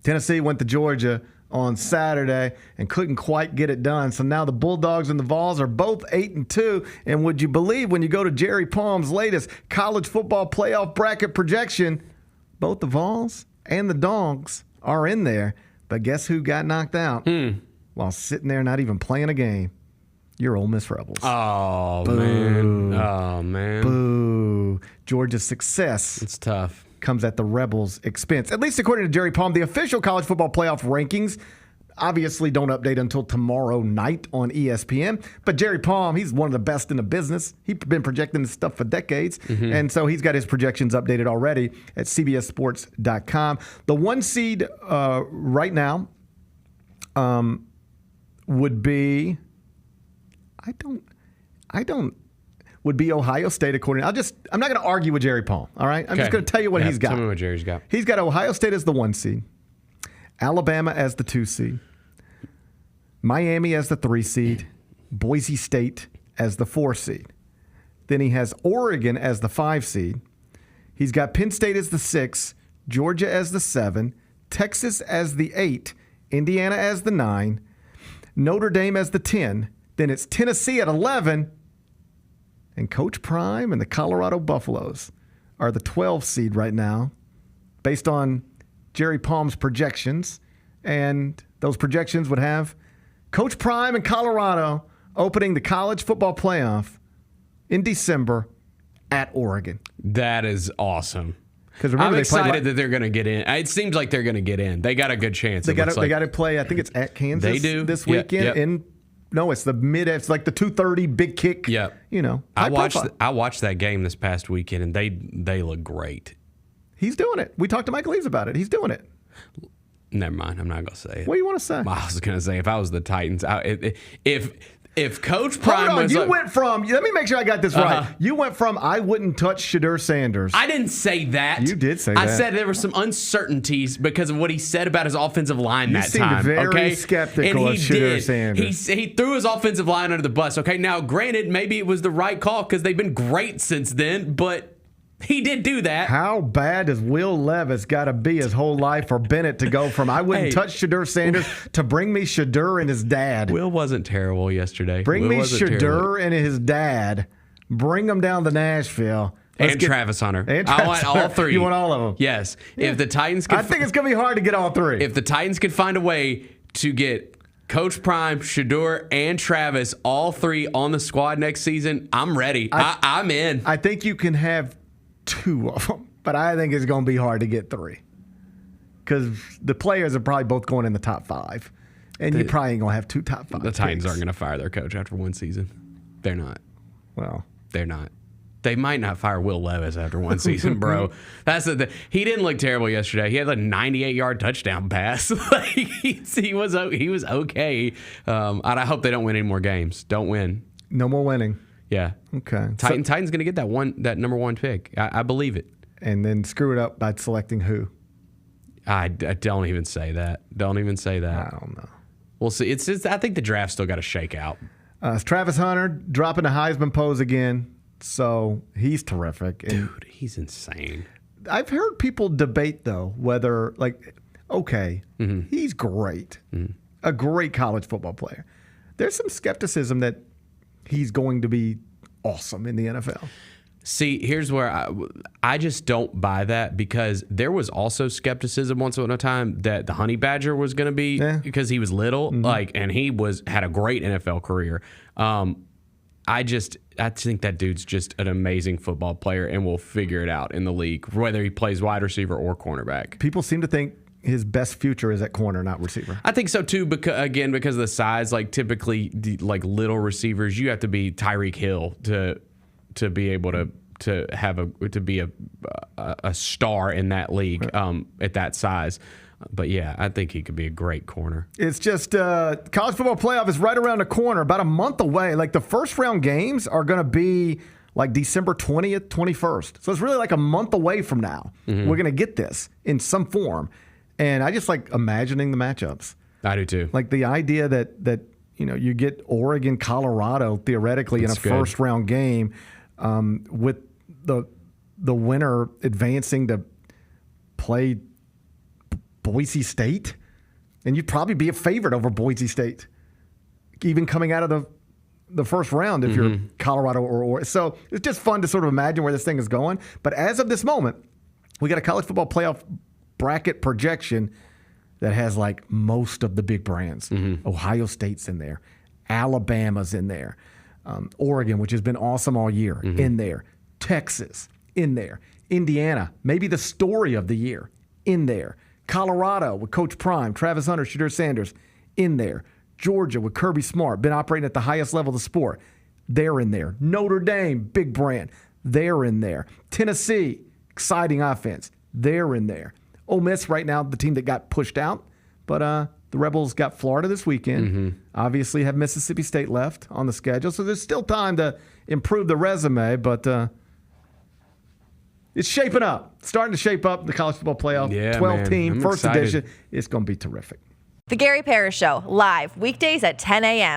Tennessee went to Georgia on Saturday and couldn't quite get it done. So now the Bulldogs and the Vols are both 8-2. And would you believe when you go to Jerry Palm's latest college football playoff bracket projection, both the Vols and the Dogs are in there. But guess who got knocked out while sitting there not even playing a game? Your Ole Miss Rebels. Oh, Boo. man. Oh, man. Boo. Georgia's success. It's tough. Comes at the Rebels' expense. At least according to Jerry Palm, the official college football playoff rankings obviously don't update until tomorrow night on ESPN. But Jerry Palm, he's one of the best in the business. He's been projecting this stuff for decades. And so he's got his projections updated already at cbssports.com. The 1 seed right now would be... would be Ohio State according. I'm not going to argue with Jerry Palm. All right, I'm just going to tell you what he's got. Tell me what Jerry's got. He's got Ohio State as the 1 seed, Alabama as the 2 seed, Miami as the 3 seed, Boise State as the 4 seed. Then he has Oregon as the 5 seed. He's got Penn State as the 6, Georgia as the 7, Texas as the 8, Indiana as the 9, Notre Dame as the 10. Then it's Tennessee at 11, and Coach Prime and the Colorado Buffaloes are the 12 seed right now, based on Jerry Palm's projections. And those projections would have Coach Prime and Colorado opening the college football playoff in December at Oregon. That is awesome. Because I'm excited that they're going to get in. It seems like they're going to get in. They got a good chance. They got to play. I think it's at Kansas. They do this weekend. No, it's it's like the 2:30 big kick. Yeah, I watched that game this past weekend, and they look great. He's doing it. We talked to Mike Leaves about it. He's doing it. Never mind. I'm not gonna say it. What do you want to say? I was gonna say if I was the Titans, if Coach Prime was went from. Let me make sure I got this right. You went from I wouldn't touch Shedeur Sanders. I didn't say that. You did say that. I said there were some uncertainties because of what he said about his offensive line that time. You seemed very skeptical of Shedeur Sanders. He threw his offensive line under the bus. Okay, now granted, maybe it was the right call because they've been great since then, but he did do that. How bad does Will Levis got to be his whole life for Bennett to go from I wouldn't touch Shedeur Sanders to bring me Shedeur and his dad? Will wasn't terrible yesterday. Bring me Shedeur and his dad. Bring them down to Nashville. Travis Hunter. I want all three. You want all of them? Yes. Yeah. If the Titans I think it's going to be hard to get all three. If the Titans could find a way to get Coach Prime, Shedeur, and Travis, all three on the squad next season, I'm ready. I'm in. I think you can have 2 of them, but I think it's going to be hard to get 3 because the players are probably both going in the top 5, and you probably ain't going to have 2 top 5. The Titans aren't going to fire their coach after 1 season. They're not. Well, they're not. They might not fire Will Levis after 1 season, bro. He didn't look terrible yesterday. He had a 98-yard touchdown pass. He was okay. And I hope they don't win any more games. Don't win. No more winning. Yeah. Okay. Titans going to get that number 1 pick. I believe it. And then screw it up by selecting who? I don't even say that. Don't even say that. I don't know. We'll see. I think the draft's still got to shake out. It's Travis Hunter dropping the Heisman pose again. So he's terrific. Dude, he's insane. I've heard people debate, though, whether, he's great. Mm-hmm. A great college football player. There's some skepticism that he's going to be awesome in the NFL. See, here's where I just don't buy that because there was also skepticism once upon a time that the Honey Badger was going to be because he was little, and he had a great NFL career. I think that dude's just an amazing football player and will figure it out in the league, whether he plays wide receiver or cornerback. People seem to think his best future is at corner, not receiver. I think so too, because of the size. Typically, little receivers, you have to be Tyreek Hill to be able to be a star in that league at that size. But yeah, I think he could be a great corner. It's just college football playoff is right around the corner, about a month away. The first round games are going to be December 20th, 21st. So it's really a month away from now. Mm-hmm. We're going to get this in some form. And I just like imagining the matchups. I do too. The idea that you get Oregon, Colorado theoretically in a first round game with the winner advancing to play Boise State, and you'd probably be a favorite over Boise State, even coming out of the first round if you're Colorado or. So it's just fun to sort of imagine where this thing is going. But as of this moment, we got a college football playoff bracket projection that has like most of the big brands. Ohio State's in there. Alabama's in there. Oregon, which has been awesome all year, in there. Texas, in there. Indiana, maybe the story of the year, in there. Colorado with Coach Prime, Travis Hunter, Shedeur Sanders, in there. Georgia with Kirby Smart, been operating at the highest level of the sport. They're in there. Notre Dame, big brand. They're in there. Tennessee, exciting offense. They're in there. Ole Miss right now, the team that got pushed out, but the Rebels got Florida this weekend. Obviously have Mississippi State left on the schedule, so there's still time to improve the resume, but it's shaping up. Starting to shape up the college football playoff. 12-team, first edition. It's going to be terrific. The Gary Parrish Show, live weekdays at 10 a.m.